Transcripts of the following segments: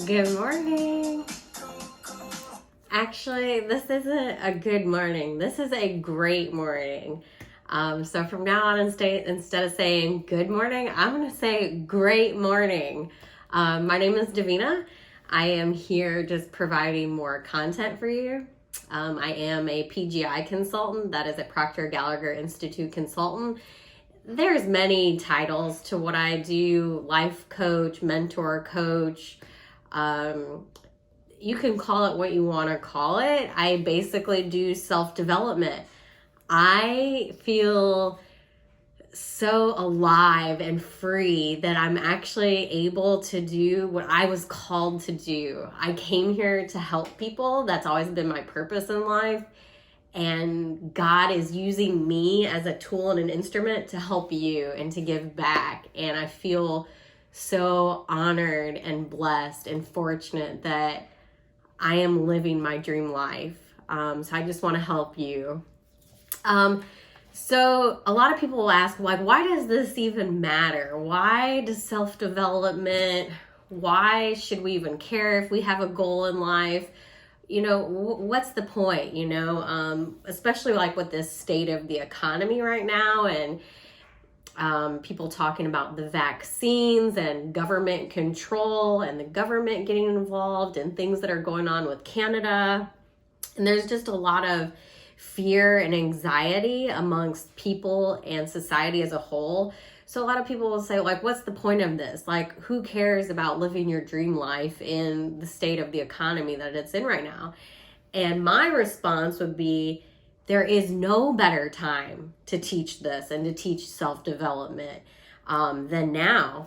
Good morning. Actually, this isn't a good morning. This is a great morning. So from now on, instead of saying good morning, I'm going to say great morning. My name is Davina. I am here just providing more content for you. I am a PGI consultant, that is a Proctor Gallagher Institute consultant. There's many titles to what I do: life coach, mentor coach. You can call it what you want to call it. I basically do self-development. I feel so alive and free that I'm actually able to do what I was called to do. I came here to help people. That's always been my purpose in life. And God is using me as a tool and an instrument to help you and to give back. And I feel so honored and blessed and fortunate that I am living my dream life. So I just want to help you. So a lot of people will ask, like, why does this even matter? Why does self-development, why should we even care if we have a goal in life? You know, what's the point, especially like with this state of the economy right now, and people talking about the vaccines and government control and the government getting involved and things that are going on with Canada. And there's just a lot of fear and anxiety amongst people and society as a whole. So a lot of people will say, like, what's the point of this? Like, who cares about living your dream life in the state of the economy that it's in right now? And my response would be, there is no better time to teach this and to teach self-development than now.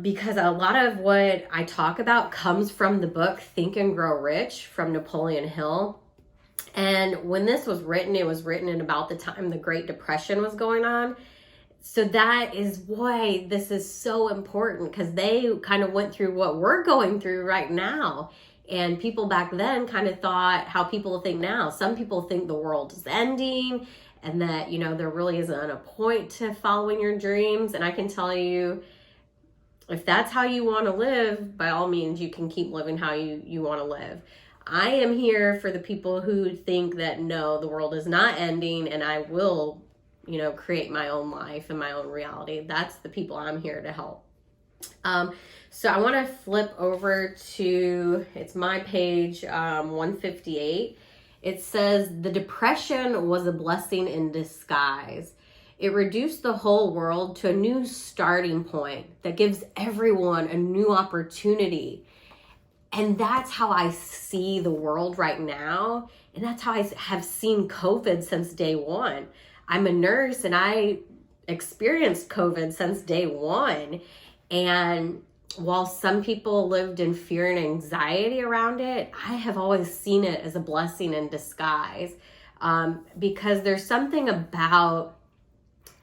Because a lot of what I talk about comes from the book Think and Grow Rich from Napoleon Hill. And when this was written, it was written in about the time the Great Depression was going on. So that is why this is so important, because they kind of went through what we're going through right now. And people back then kind of thought how people think now. Some people think the world is ending and that, there really isn't a point to following your dreams. And I can tell you, if that's how you want to live, by all means, you can keep living how you want to live. I am here for the people who think that, no, the world is not ending and I will, create my own life and my own reality. That's the people I'm here to help. So I want to flip over to, it's my page 158. It says, the Depression was a blessing in disguise. It reduced the whole world to a new starting point that gives everyone a new opportunity. And that's how I see the world right now. And that's how I have seen COVID since day one. I'm a nurse and I experienced COVID since day one. And while some people lived in fear and anxiety around it, I have always seen it as a blessing in disguise. Because there's something about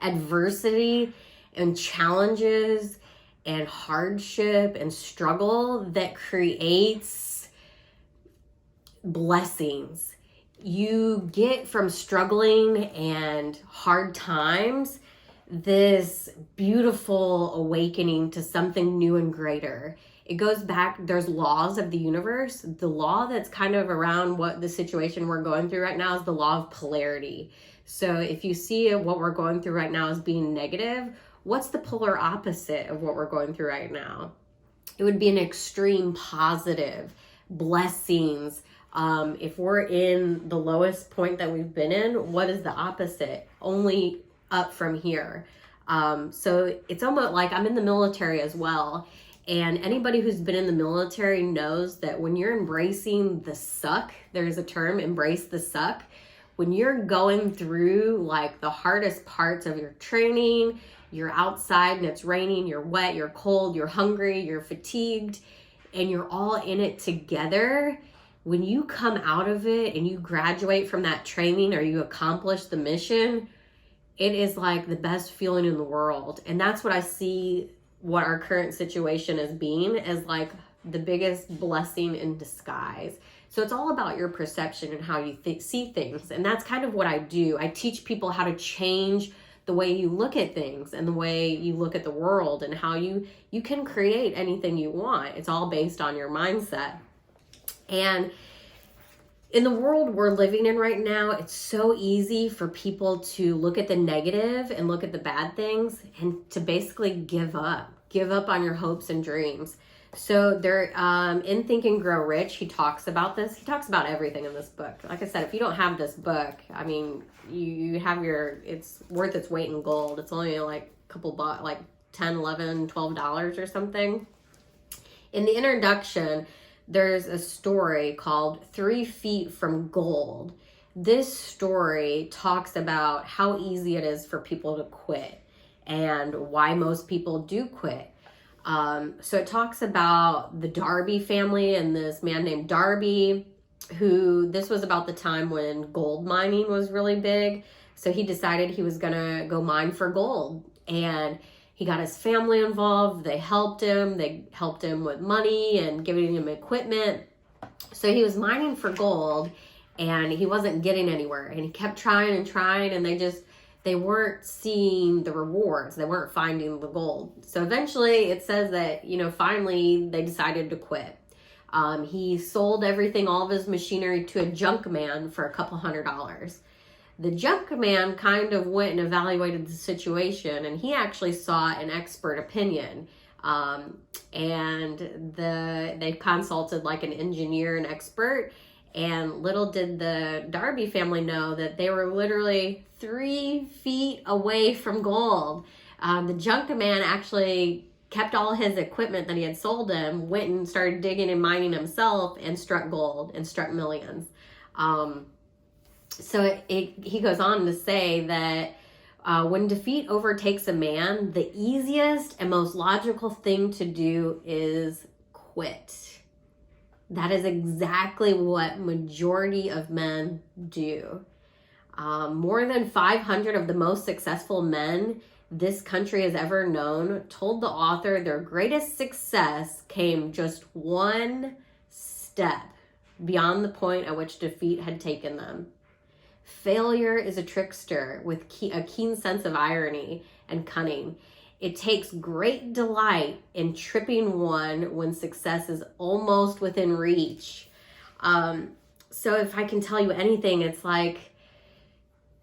adversity and challenges and hardship and struggle that creates blessings. You get from struggling and hard times this beautiful awakening to something new and greater. It goes back, there's laws of the universe. The law that's kind of around what the situation we're going through right now is the law of polarity. So if you see what we're going through right now as being negative, what's the polar opposite of what we're going through right now? It would be an extreme positive, blessings. If we're in the lowest point that we've been in, what is the opposite? Only up from here. So it's almost like I'm in the military as well. And anybody who's been in the military knows that when you're embracing the suck, there's a term, embrace the suck. When you're going through like the hardest parts of your training, you're outside and it's raining, you're wet, you're cold, you're hungry, you're fatigued, and you're all in it together. When you come out of it and you graduate from that training or you accomplish the mission, it is like the best feeling in the world. And that's what I see what our current situation is being, as like the biggest blessing in disguise. So it's all about your perception and how you see things. And that's kind of what I do. I teach people how to change the way you look at things and the way you look at the world and how you can create anything you want. It's all based on your mindset. And in the world we're living in right now, it's so easy for people to look at the negative and look at the bad things and to basically give up on your hopes and dreams. So there, in Think and Grow Rich, he talks about this. He talks about everything in this book. Like I said, if you don't have this book, I mean, you have it's worth its weight in gold. It's only like a couple bucks, like $10, $11, $12 or something. In the introduction, there's a story called 3 Feet from Gold. This story talks about how easy it is for people to quit and why most people do quit. So it talks about the Darby family and this man named Darby, this was about the time when gold mining was really big. So he decided he was gonna go mine for gold, and he got his family involved. They helped him with money and giving him equipment. So he was mining for gold and he wasn't getting anywhere, and he kept trying and they weren't seeing the rewards. They weren't finding the gold. So eventually it says that, finally they decided to quit. He sold everything, all of his machinery, to a junk man for a couple $100. The junk man kind of went and evaluated the situation, and he actually sought an expert opinion. And they consulted like an engineer, an expert, and little did the Darby family know that they were literally 3 feet away from gold. The junk man actually kept all his equipment that he had sold him, went and started digging and mining himself, and struck gold and struck millions. So he goes on to say that when defeat overtakes a man, the easiest and most logical thing to do is quit. That is exactly what majority of men do. More than 500 of the most successful men this country has ever known told the author their greatest success came just one step beyond the point at which defeat had taken them. Failure is a trickster with a keen sense of irony and cunning. It takes great delight in tripping one when success is almost within reach. So if I can tell you anything, it's like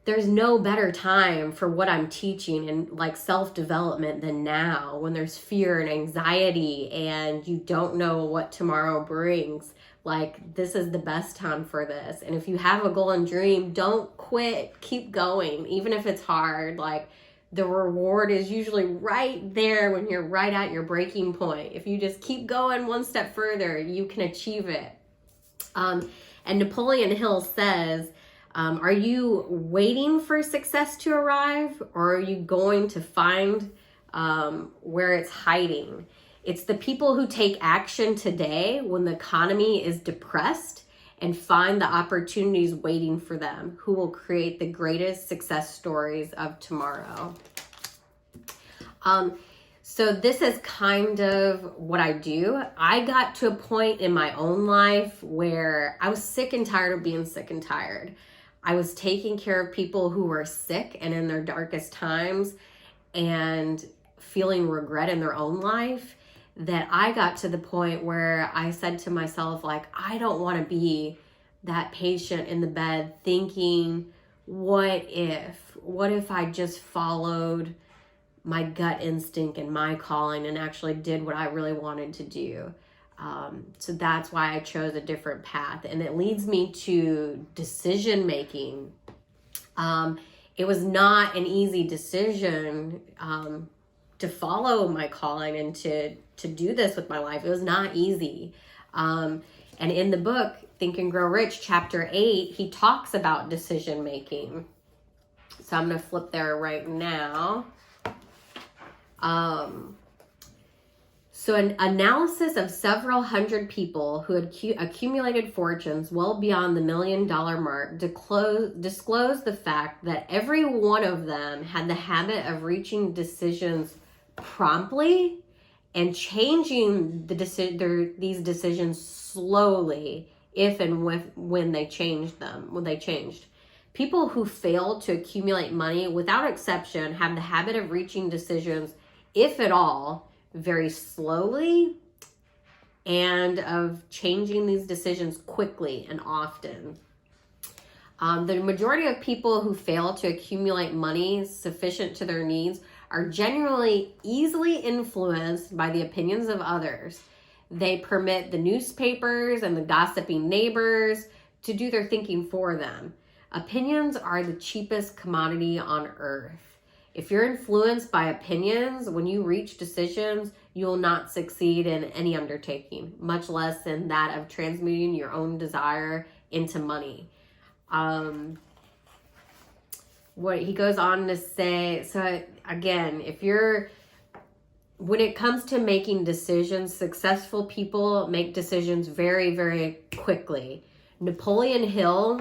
there's no better time for what I'm teaching in like self-development than now, when there's fear and anxiety and you don't know what tomorrow brings. Like, this is the best time for this. And if you have a goal and dream, don't quit. Keep going, even if it's hard. Like, the reward is usually right there when you're right at your breaking point. If you just keep going one step further, you can achieve it. And Napoleon Hill says, are you waiting for success to arrive, or are you going to find where it's hiding? It's the people who take action today when the economy is depressed and find the opportunities waiting for them who will create the greatest success stories of tomorrow. So this is kind of what I do. I got to a point in my own life where I was sick and tired of being sick and tired. I was taking care of people who were sick and in their darkest times and feeling regret in their own life, that I got to the point where I said to myself, like, I don't want to be that patient in the bed thinking, what if I just followed my gut instinct and my calling and actually did what I really wanted to do. So that's why I chose a different path, and it leads me to decision making. It was not an easy decision to follow my calling and to do this with my life. It was not easy. And in the book, Think and Grow Rich, Chapter 8, he talks about decision making. So I'm going to flip there right now. So an analysis of several hundred people who had accumulated fortunes well beyond the $1 million mark disclosed the fact that every one of them had the habit of reaching decisions promptly and changing these decisions slowly if and when they changed them. People who fail to accumulate money, without exception, have the habit of reaching decisions, if at all, very slowly, and of changing these decisions quickly and often. The majority of people who fail to accumulate money sufficient to their needs are generally easily influenced by the opinions of others. They permit the newspapers and the gossiping neighbors to do their thinking for them. Opinions are the cheapest commodity on earth. If you're influenced by opinions, when you reach decisions, you will not succeed in any undertaking, much less in that of transmuting your own desire into money. What he goes on to say, so again, when it comes to making decisions, successful people make decisions very, very quickly. Napoleon Hill,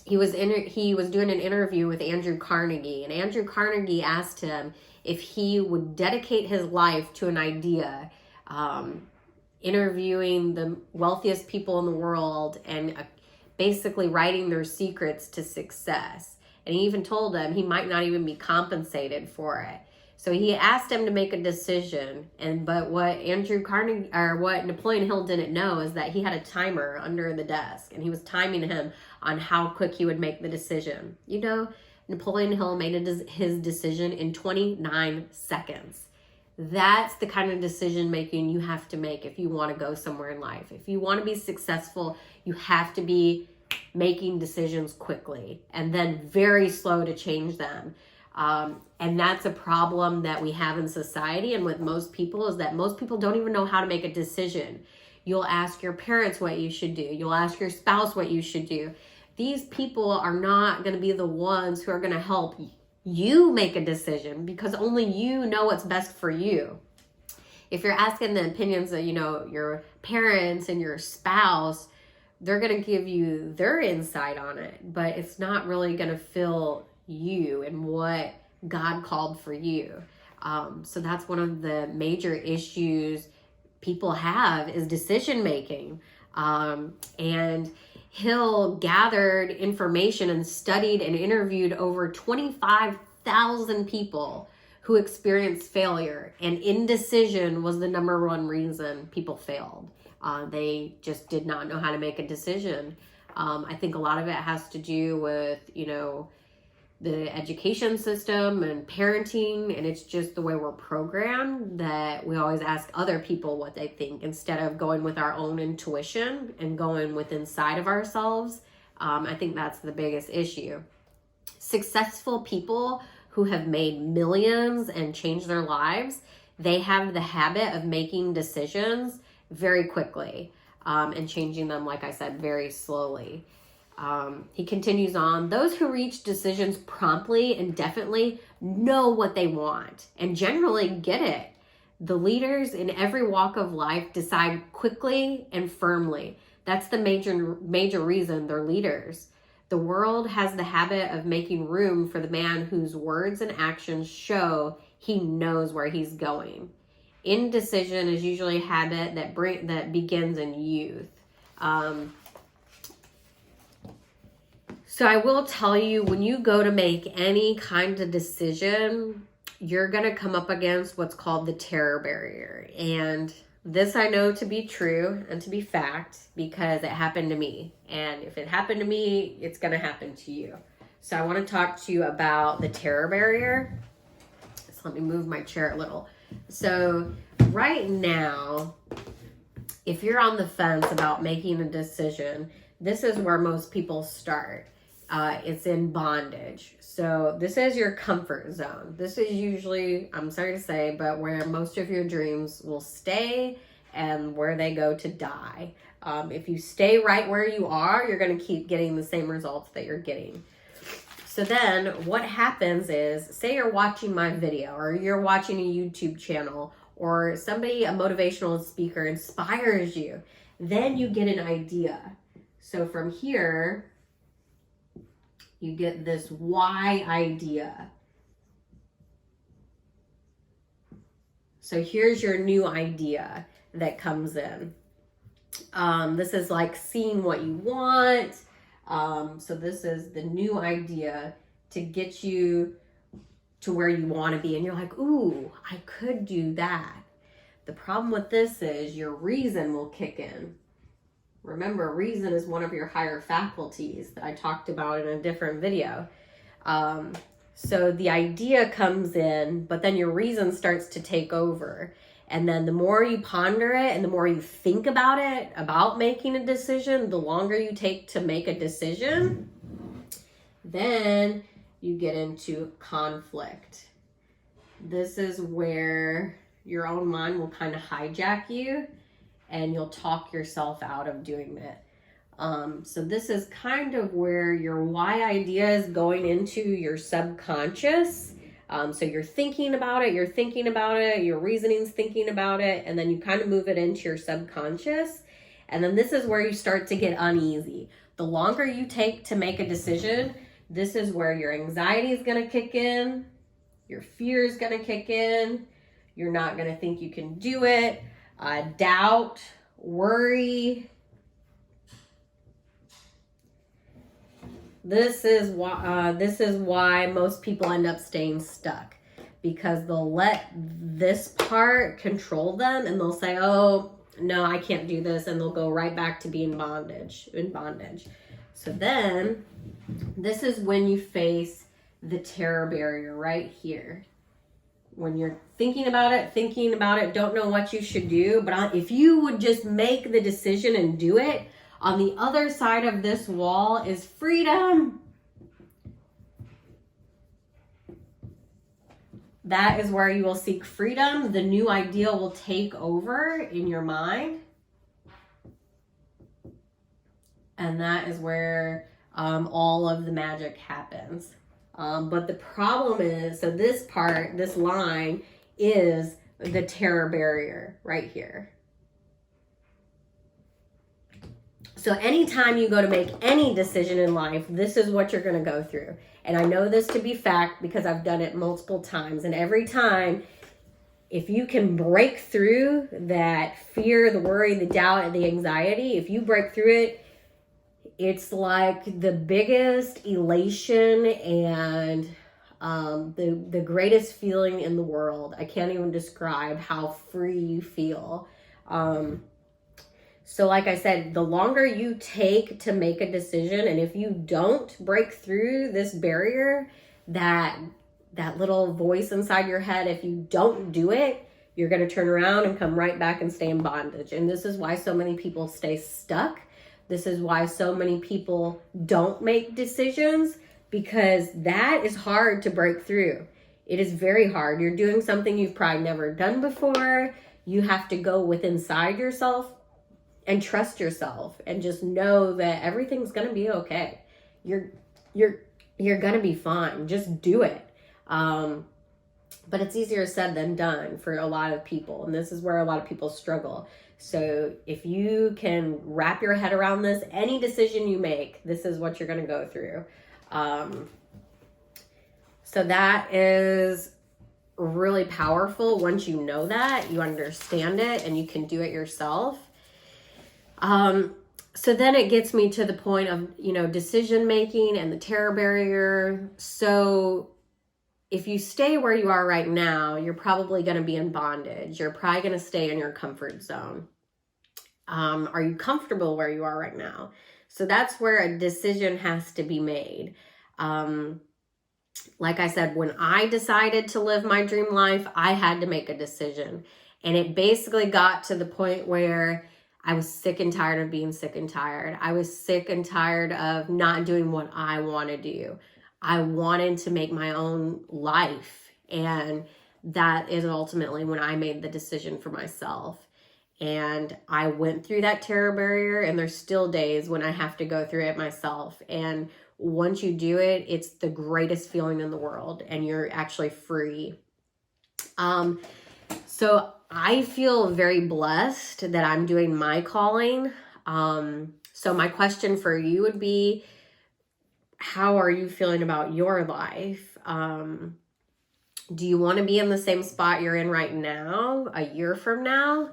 he was doing an interview with Andrew Carnegie, and Andrew Carnegie asked him if he would dedicate his life to an idea, interviewing the wealthiest people in the world and basically writing their secrets to success. And he even told them he might not even be compensated for it. So he asked him to make a decision, but what Napoleon Hill didn't know is that he had a timer under the desk, and he was timing him on how quick he would make the decision. You know, Napoleon Hill made his decision in 29 seconds. That's the kind of decision making you have to make if you want to go somewhere in life. If you want to be successful, you have to be making decisions quickly and then very slow to change them. And that's a problem that we have in society and with most people, is that most people don't even know how to make a decision. You'll ask your parents what you should do. You'll ask your spouse what you should do. These people are not going to be the ones who are going to help you make a decision, because only you know what's best for you. If you're asking the opinions of, your parents and your spouse, they're going to give you their insight on it, but it's not really going to fill you and what God called for you. So that's one of the major issues people have, is decision making. And Hill gathered information and studied and interviewed over 25,000 people who experienced failure, and indecision was the number one reason people failed. They just did not know how to make a decision. I think a lot of it has to do with, the education system and parenting, and it's just the way we're programmed that we always ask other people what they think instead of going with our own intuition and going with inside of ourselves. I think that's the biggest issue. Successful people who have made millions and changed their lives, they have the habit of making decisions very quickly, and changing them, like I said, very slowly. He continues on, those who reach decisions promptly and definitely know what they want and generally get it. The leaders in every walk of life decide quickly and firmly. That's the major reason they're leaders. The world has the habit of making room for the man whose words and actions show he knows where he's going. Indecision is usually a habit that begins in youth. So I will tell you, when you go to make any kind of decision, you're going to come up against what's called the terror barrier. And this I know to be true and to be fact, because it happened to me. And if it happened to me, it's going to happen to you. So I want to talk to you about the terror barrier. So let me move my chair a little. So right now, if you're on the fence about making a decision, this is where most people start. It's in bondage. So this is your comfort zone. This is usually, I'm sorry to say, but where most of your dreams will stay and where they go to die. If you stay right where you are, you're going to keep getting the same results that you're getting. So then what happens is, say you're watching my video or you're watching a YouTube channel, or a motivational speaker inspires you. Then you get an idea. So from here, you get this why idea. So here's your new idea that comes in. This is like seeing what you want. So this is the new idea to get you to where you want to be. And you're like, ooh, I could do that. The problem with this is your reason will kick in. Remember, reason is one of your higher faculties that I talked about in a different video. So the idea comes in, but then your reason starts to take over. And then the more you ponder it and the more you think about it, about making a decision, the longer you take to make a decision, then you get into conflict. This is where your own mind will kind of hijack you and you'll talk yourself out of doing it. So this is kind of where your why idea is going into your subconscious. So you're thinking about it, your reasoning's thinking about it, and then you kind of move it into your subconscious. And then this is where you start to get uneasy. The longer you take to make a decision, this is where your anxiety is going to kick in, your fear is going to kick in, you're not going to think you can do it, doubt, worry. This is why most people end up staying stuck, because they'll let this part control them and they'll say, oh, no, I can't do this. And they'll go right back to being in bondage. So then this is when you face the terror barrier right here. When you're thinking about it, don't know what you should do. But if you would just make the decision and do it, on the other side of this wall is freedom. That is where you will seek freedom. The new idea will take over in your mind. And that is where all of the magic happens. But the problem is, so this part, this line is the terror barrier right here. So anytime you go to make any decision in life, this is what you're going to go through. And I know this to be fact because I've done it multiple times. And every time, if you can break through that fear, the worry, the doubt, and the anxiety, if you break through it, it's like the biggest elation and the greatest feeling in the world. I can't even describe how free you feel. So like I said, the longer you take to make a decision, and if you don't break through this barrier, that little voice inside your head, if you don't do it, you're going to turn around and come right back and stay in bondage. And this is why so many people stay stuck. This is why so many people don't make decisions, because that is hard to break through. It is very hard. You're doing something you've probably never done before. You have to go within inside yourself and trust yourself and just know that everything's going to be okay. You're going to be fine. Just do it. But it's easier said than done for a lot of people. And this is where a lot of people struggle. So if you can wrap your head around this, any decision you make, this is what you're going to go through. So that is really powerful. Once you know that, you understand it, and you can do it yourself. So then it gets me to the point of, decision making and the terror barrier. So if you stay where you are right now, you're probably going to be in bondage. You're probably going to stay in your comfort zone. Are you comfortable where you are right now? So that's where a decision has to be made. Like I said, when I decided to live my dream life, I had to make a decision. And it basically got to the point where I was sick and tired of being sick and tired. I was sick and tired of not doing what I want to do. I wanted to make my own life. And that is ultimately when I made the decision for myself. And I went through that terror barrier, and there's still days when I have to go through it myself. And once you do it, it's the greatest feeling in the world, and you're actually free. So I feel very blessed that I'm doing my calling. So my question for you would be, how are you feeling about your life? Do you want to be in the same spot you're in right now, a year from now?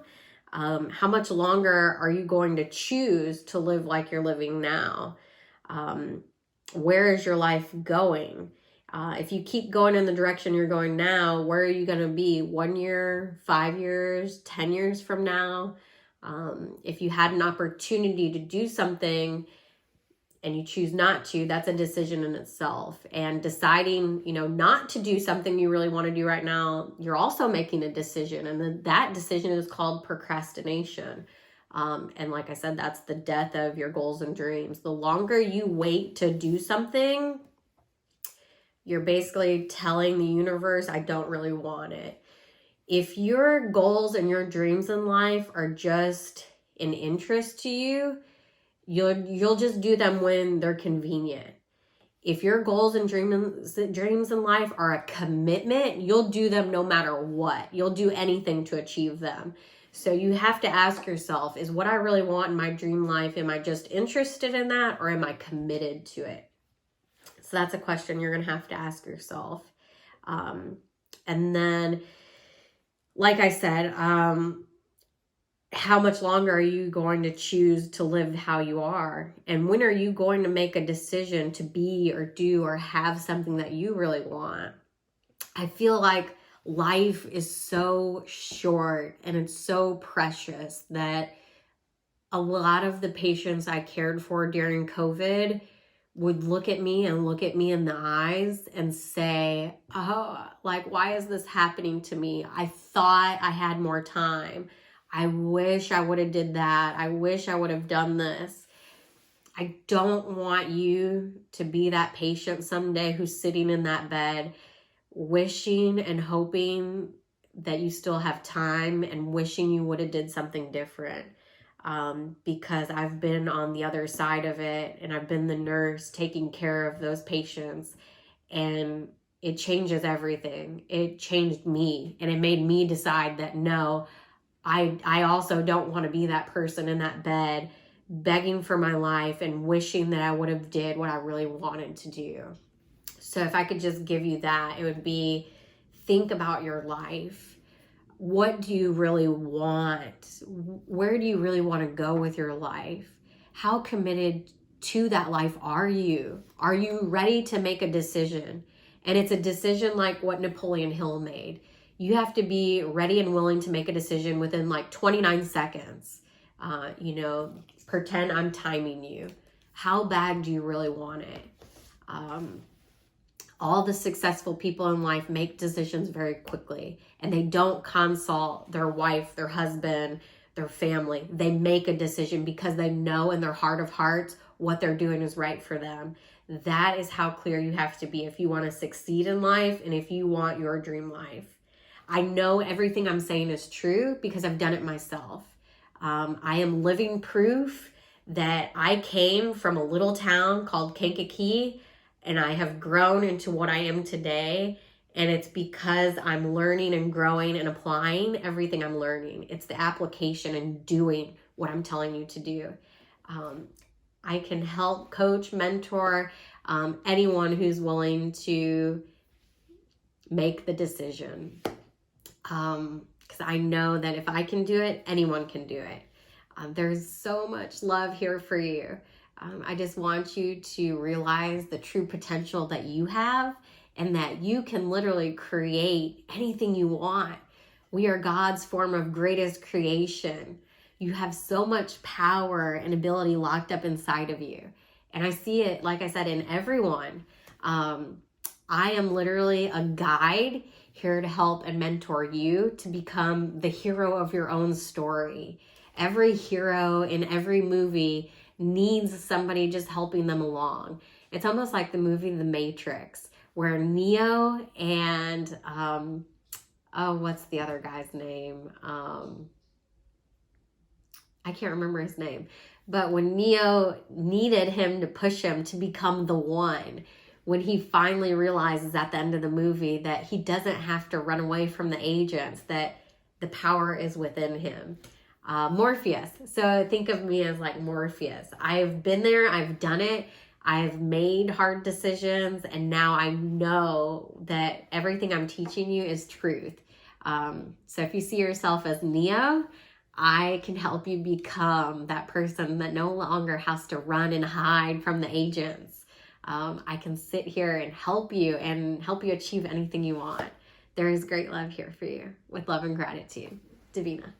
How much longer are you going to choose to live like you're living now? Where is your life going? If you keep going in the direction you're going now, where are you going to be 1 year, 5 years, 10 years from now? If you had an opportunity to do something and you choose not to, that's a decision in itself. And deciding, not to do something you really want to do right now, you're also making a decision. And then that decision is called procrastination. And like I said, that's the death of your goals and dreams. The longer you wait to do something, you're basically telling the universe, I don't really want it. If your goals and your dreams in life are just an interest to you, you'll just do them when they're convenient. If your goals and dreams in life are a commitment, you'll do them no matter what. You'll do anything to achieve them. So you have to ask yourself, is what I really want in my dream life, am I just interested in that, or am I committed to it? So that's a question you're going to have to ask yourself. And then, like I said, how much longer are you going to choose to live how you are? And when are you going to make a decision to be or do or have something that you really want? I feel like life is so short and it's so precious that a lot of the patients I cared for during COVID would look at me in the eyes and say, oh, like, why is this happening to me? I thought I had more time. I wish I would have did that. I wish I would have done this. I don't want you to be that patient someday who's sitting in that bed wishing and hoping that you still have time and wishing you would have did something different. Because I've been on the other side of it, and I've been the nurse taking care of those patients, and it changes everything. It changed me, and it made me decide that no, I also don't want to be that person in that bed begging for my life and wishing that I would have did what I really wanted to do. So if I could just give you that, it would be, think about your life. What do you really want? Where do you really want to go with your life? How committed to that life are you? Are you ready to make a decision? And it's a decision like what Napoleon Hill made. You have to be ready and willing to make a decision within like 29 seconds. Pretend I'm timing you. How bad do you really want it? All the successful people in life make decisions very quickly, and they don't consult their wife, their husband, their family. They make a decision because they know in their heart of hearts what they're doing is right for them. That is how clear you have to be if you want to succeed in life and if you want your dream life. I know everything I'm saying is true because I've done it myself. I am living proof that I came from a little town called Kankakee, and I have grown into what I am today. And it's because I'm learning and growing and applying everything I'm learning. It's the application and doing what I'm telling you to do. I can help coach, mentor anyone who's willing to make the decision. Because I know that if I can do it, anyone can do it. There's so much love here for you. I just want you to realize the true potential that you have and that you can literally create anything you want. We are God's form of greatest creation. You have so much power and ability locked up inside of you. And I see it, like I said, in everyone. I am literally a guide here to help and mentor you to become the hero of your own story. Every hero in every movie needs somebody just helping them along. It's almost like the movie The Matrix, where Neo and, what's the other guy's name? I can't remember his name. But when Neo needed him to push him to become the one, when he finally realizes at the end of the movie that he doesn't have to run away from the agents, that the power is within him. Morpheus. So think of me as like Morpheus. I've been there. I've done it. I've made hard decisions. And now I know that everything I'm teaching you is truth. So if you see yourself as Neo, I can help you become that person that no longer has to run and hide from the agents. I can sit here and help you achieve anything you want. There is great love here for you. With love and gratitude, Davina.